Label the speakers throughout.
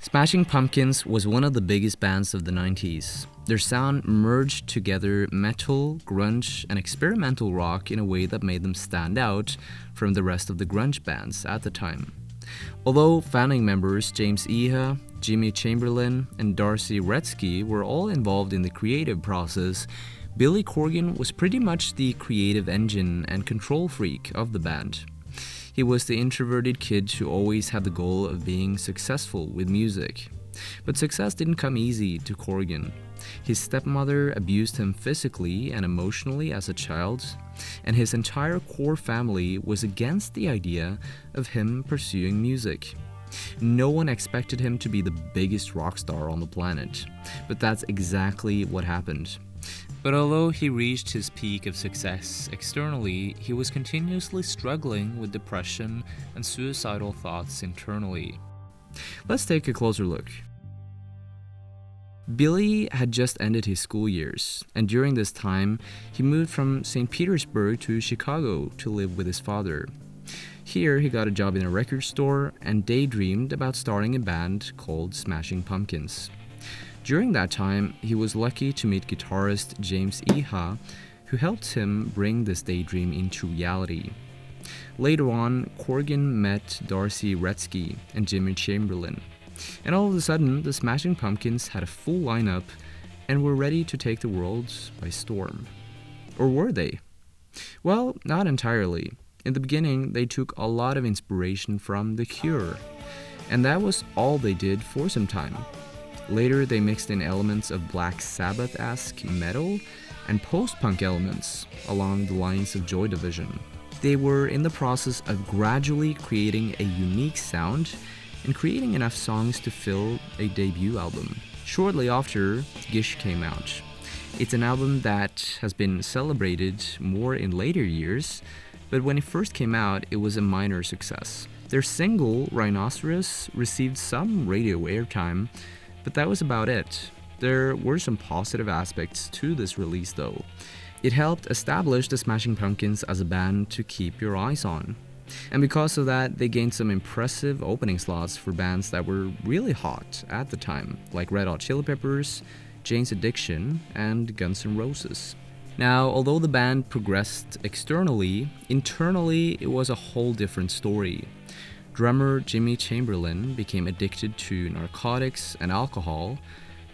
Speaker 1: Smashing Pumpkins was one of the biggest bands of the 90s. Their sound merged together metal, grunge, and experimental rock in a way that made them stand out from the rest of the grunge bands at the time. Although founding members James Iha, Jimmy Chamberlin, and D'arcy Wretzky were all involved in the creative process, Billy Corgan was pretty much the creative engine and control freak of the band. He was the introverted kid who always had the goal of being successful with music. But success didn't come easy to Corgan. His stepmother abused him physically and emotionally as a child, and his entire core family was against the idea of him pursuing music. No one expected him to be the biggest rock star on the planet, but that's exactly what happened. But although he reached his peak of success externally, he was continuously struggling with depression and suicidal thoughts internally. Let's take a closer look. Billy had just ended his school years, and during this time, he moved from St. Petersburg to Chicago to live with his father. Here, he got a job in a record store and daydreamed about starting a band called Smashing Pumpkins. During that time, he was lucky to meet guitarist James Iha, who helped him bring this daydream into reality. Later on, Corgan met D'arcy Wretzky and Jimmy Chamberlin, and all of a sudden, the Smashing Pumpkins had a full lineup and were ready to take the world by storm. Or were they? Well, not entirely. In the beginning, they took a lot of inspiration from The Cure, and that was all they did for some time. Later, they mixed in elements of Black Sabbath-esque metal and post-punk elements along the lines of Joy Division. They were in the process of gradually creating a unique sound and creating enough songs to fill a debut album. Shortly after, Gish came out. It's an album that has been celebrated more in later years, but when it first came out, it was a minor success. Their single, Rhinoceros, received some radio airtime, but that was about it. There were some positive aspects to this release though. It helped establish the Smashing Pumpkins as a band to keep your eyes on. And because of that, they gained some impressive opening slots for bands that were really hot at the time, like Red Hot Chili Peppers, Jane's Addiction, and Guns N' Roses. Now, although the band progressed externally, internally it was a whole different story. Drummer Jimmy Chamberlin became addicted to narcotics and alcohol.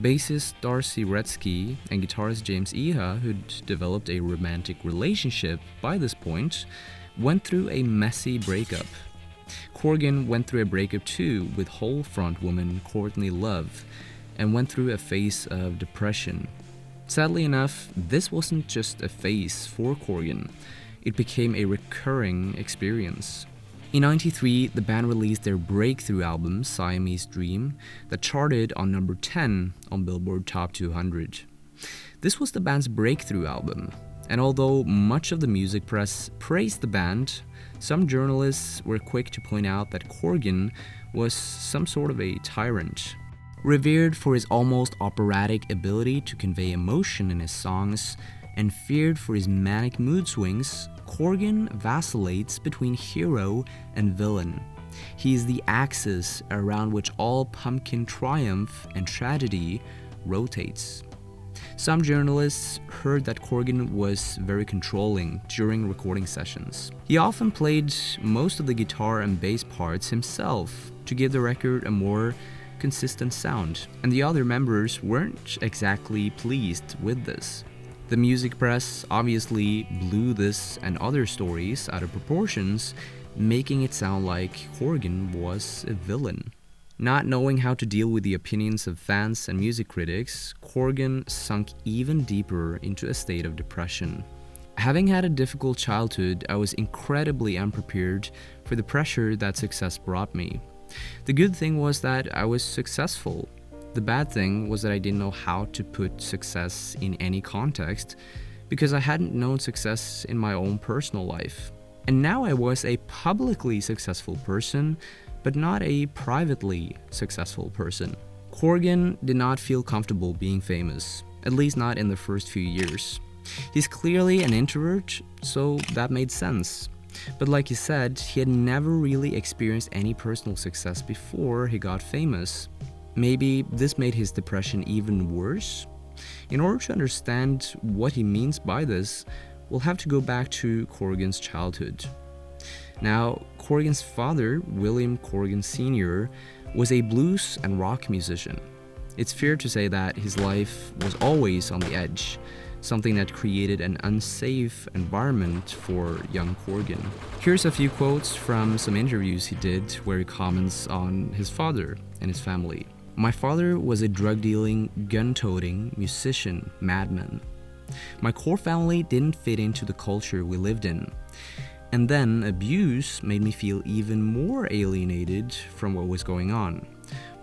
Speaker 1: Bassist D'arcy Wretzky and guitarist James Iha, who'd developed a romantic relationship by this point, went through a messy breakup. Corgan went through a breakup too with Hole frontwoman Courtney Love, and went through a phase of depression. Sadly enough, this wasn't just a phase for Corgan, it became a recurring experience. In '93, the band released their breakthrough album, Siamese Dream, that charted on number 10 on Billboard Top 200. This was the band's breakthrough album, and although much of the music press praised the band, some journalists were quick to point out that Corgan was some sort of a tyrant. Revered for his almost operatic ability to convey emotion in his songs, and feared for his manic mood swings, Corgan vacillates between hero and villain. He is the axis around which all pumpkin triumph and tragedy rotates. Some journalists heard that Corgan was very controlling during recording sessions. He often played most of the guitar and bass parts himself to give the record a more consistent sound, and the other members weren't exactly pleased with this. The music press obviously blew this and other stories out of proportions, making it sound like Corgan was a villain. Not knowing how to deal with the opinions of fans and music critics, Corgan sunk even deeper into a state of depression. Having had a difficult childhood, I was incredibly unprepared for the pressure that success brought me. The good thing was that I was successful. The bad thing was that I didn't know how to put success in any context because I hadn't known success in my own personal life. And now I was a publicly successful person, but not a privately successful person. Corgan did not feel comfortable being famous, at least not in the first few years. He's clearly an introvert, so that made sense. But like he said, he had never really experienced any personal success before he got famous. Maybe this made his depression even worse? In order to understand what he means by this, we'll have to go back to Corrigan's childhood. Now, Corrigan's father, William Corgan Sr., was a blues and rock musician. It's fair to say that his life was always on the edge, something that created an unsafe environment for young Corgan. Here's a few quotes from some interviews he did where he comments on his father and his family. "My father was a drug-dealing, gun-toting, musician, madman. My core family didn't fit into the culture we lived in. And then abuse made me feel even more alienated from what was going on.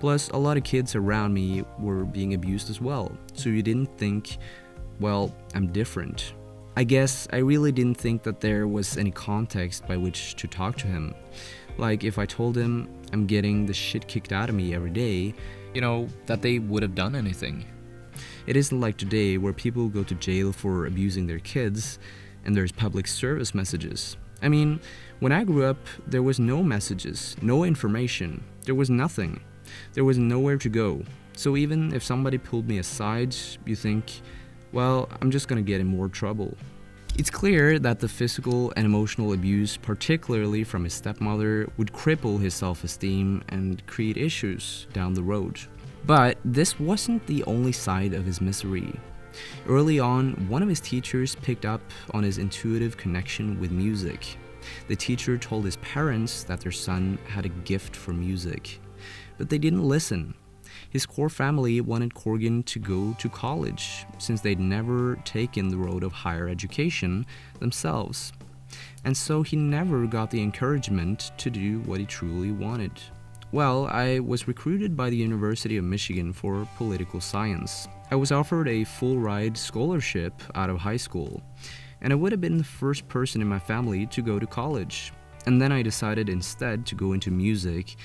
Speaker 1: Plus, a lot of kids around me were being abused as well, so you didn't think, well, I'm different. I guess I really didn't think that there was any context by which to talk to him. Like if I told him I'm getting the shit kicked out of me every day, that they would have done anything. It isn't like today where people go to jail for abusing their kids and there's public service messages. I mean, when I grew up, there was no messages, no information, there was nothing. There was nowhere to go. So even if somebody pulled me aside, you think, well, I'm just gonna get in more trouble." It's clear that the physical and emotional abuse, particularly from his stepmother, would cripple his self-esteem and create issues down the road. But this wasn't the only side of his misery. Early on, one of his teachers picked up on his intuitive connection with music. The teacher told his parents that their son had a gift for music, but they didn't listen. His core family wanted Corgan to go to college, since they'd never taken the road of higher education themselves. And so he never got the encouragement to do what he truly wanted. Well, I was recruited by the University of Michigan for political science. I was offered a full-ride scholarship out of high school, and I would have been the first person in my family to go to college. And then I decided instead to go into music,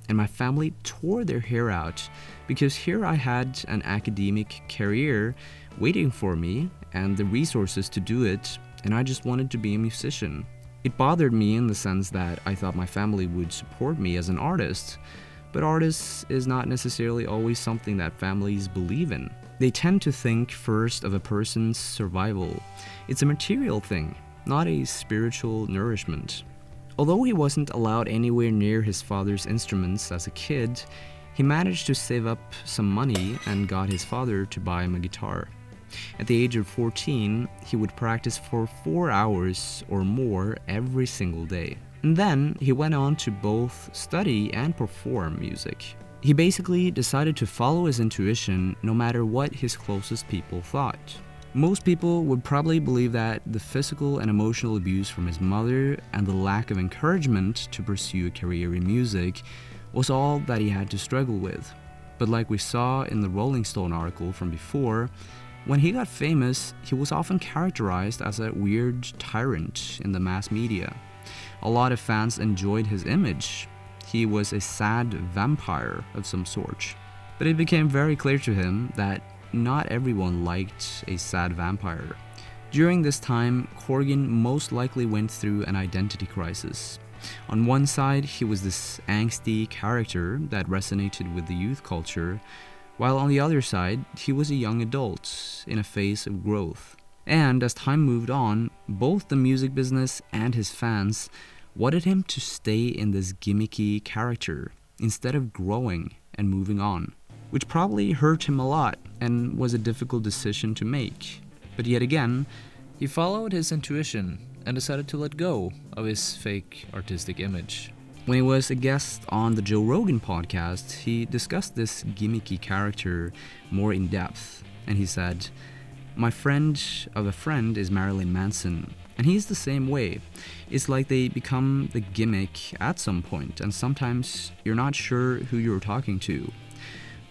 Speaker 1: and my family tore their hair out because here I had an academic career waiting for me and the resources to do it, and I just wanted to be a musician. It bothered me in the sense that I thought my family would support me as an artist, but artists is not necessarily always something that families believe in. They tend to think first of a person's survival. It's a material thing, not a spiritual nourishment. Although he wasn't allowed anywhere near his father's instruments as a kid, he managed to save up some money and got his father to buy him a guitar. At the age of 14, he would practice for 4 hours or more every single day. And then he went on to both study and perform music. He basically decided to follow his intuition no matter what his closest people thought. Most people would probably believe that the physical and emotional abuse from his mother and the lack of encouragement to pursue a career in music was all that he had to struggle with. But like we saw in the Rolling Stone article from before, when he got famous, he was often characterized as a weird tyrant in the mass media. A lot of fans enjoyed his image. He was a sad vampire of some sort. But it became very clear to him that not everyone liked a sad vampire. During this time, Corgan most likely went through an identity crisis. On one side, he was this angsty character that resonated with the youth culture, while on the other side, he was a young adult in a phase of growth. And as time moved on, both the music business and his fans wanted him to stay in this gimmicky character instead of growing and moving on, which probably hurt him a lot and was a difficult decision to make. But yet again, he followed his intuition and decided to let go of his fake artistic image. When he was a guest on the Joe Rogan podcast, he discussed this gimmicky character more in depth, and he said, "My friend of a friend is Marilyn Manson, and he's the same way. It's like they become the gimmick at some point, and sometimes you're not sure who you're talking to.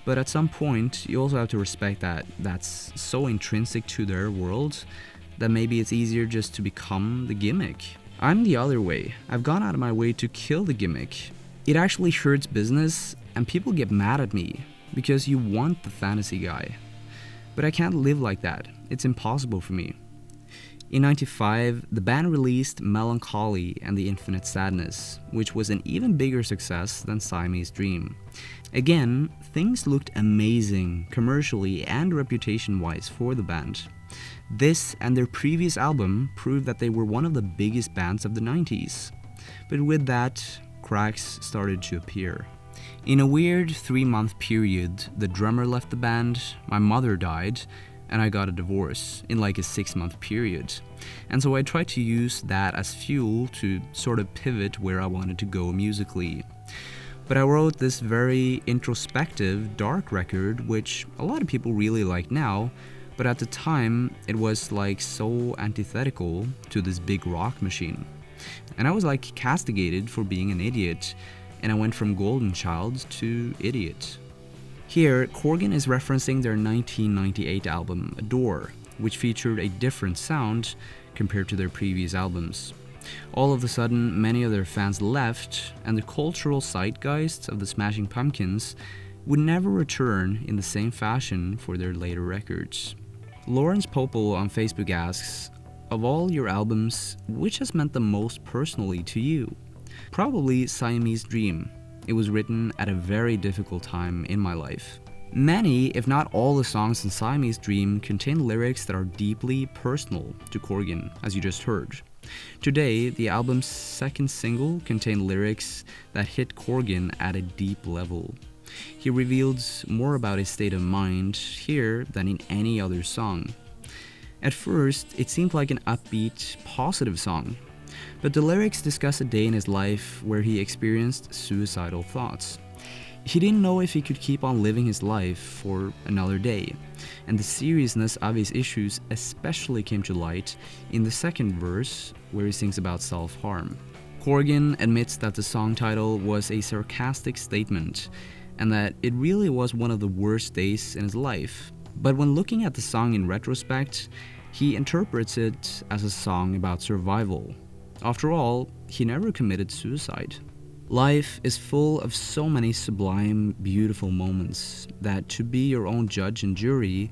Speaker 1: But at some point, you also have to respect that that's so intrinsic to their world that maybe it's easier just to become the gimmick. I'm the other way. I've gone out of my way to kill the gimmick. It actually hurts business, and people get mad at me because you want the fantasy guy. But I can't live like that. It's impossible for me. In 95, the band released Mellon, Collie and the Infinite Sadness, which was an even bigger success than Siamese Dream. Again, things looked amazing commercially and reputation-wise for the band. This and their previous album proved that they were one of the biggest bands of the 90s. But with that, cracks started to appear. In a weird 3-month period, the drummer left the band, my mother died, and I got a divorce in like a 6-month period. And so I tried to use that as fuel to sort of pivot where I wanted to go musically. But I wrote this very introspective, dark record, which a lot of people really like now, but at the time it was like so antithetical to this big rock machine. And I was like castigated for being an idiot, and I went from golden child to idiot. Here, Corgan is referencing their 1998 album, Adore, which featured a different sound compared to their previous albums. All of a sudden, many of their fans left, and the cultural zeitgeist of the Smashing Pumpkins would never return in the same fashion for their later records. Lawrence Popel on Facebook asks, of all your albums, which has meant the most personally to you? Probably Siamese Dream. It was written at a very difficult time in my life. Many, if not all the songs in Siamese Dream contain lyrics that are deeply personal to Corgan, as you just heard. Today, the album's second single contained lyrics that hit Corgan at a deep level. He revealed more about his state of mind here than in any other song. At first, it seemed like an upbeat, positive song, but the lyrics discuss a day in his life where he experienced suicidal thoughts. He didn't know if he could keep on living his life for another day, and the seriousness of his issues especially came to light in the second verse, where he sings about self-harm. Corgan admits that the song title was a sarcastic statement, and that it really was one of the worst days in his life. But when looking at the song in retrospect, he interprets it as a song about survival. After all, he never committed suicide. Life is full of so many sublime, beautiful moments that to be your own judge and jury,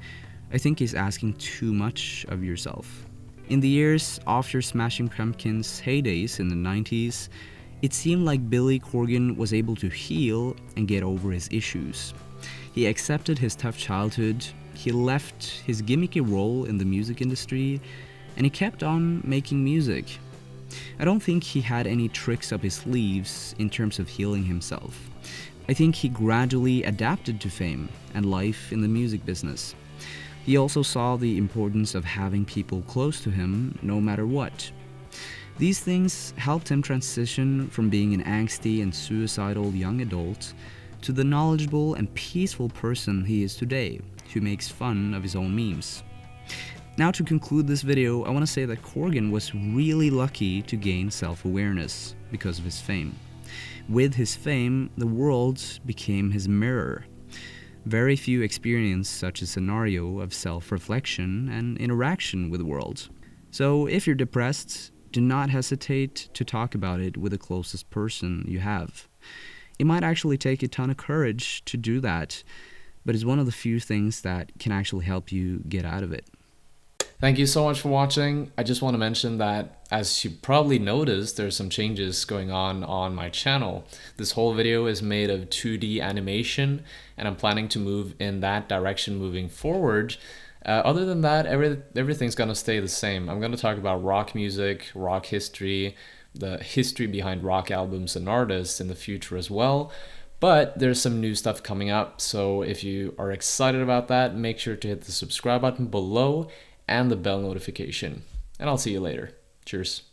Speaker 1: I think is asking too much of yourself. In the years after Smashing Pumpkins' heydays in the 90s, it seemed like Billy Corgan was able to heal and get over his issues. He accepted his tough childhood, he left his gimmicky role in the music industry, and he kept on making music. I don't think he had any tricks up his sleeves in terms of healing himself. I think he gradually adapted to fame and life in the music business. He also saw the importance of having people close to him no matter what. These things helped him transition from being an angsty and suicidal young adult to the knowledgeable and peaceful person he is today, who makes fun of his own memes. Now, to conclude this video, I want to say that Corgan was really lucky to gain self-awareness because of his fame. With his fame, the world became his mirror. Very few experience such a scenario of self-reflection and interaction with the world. So if you're depressed, do not hesitate to talk about it with the closest person you have. It might actually take a ton of courage to do that, but it's one of the few things that can actually help you get out of it.
Speaker 2: Thank you so much for watching. I just want to mention that, as you probably noticed, there's some changes going on my channel. This whole video is made of 2D animation, and I'm planning to move in that direction moving forward. Other than that, everything's gonna stay the same. I'm gonna talk about rock music, rock history, the history behind rock albums and artists in the future as well. But there's some new stuff coming up, so if you are excited about that, make sure to hit the subscribe button below and the bell notification. And I'll see you later. Cheers.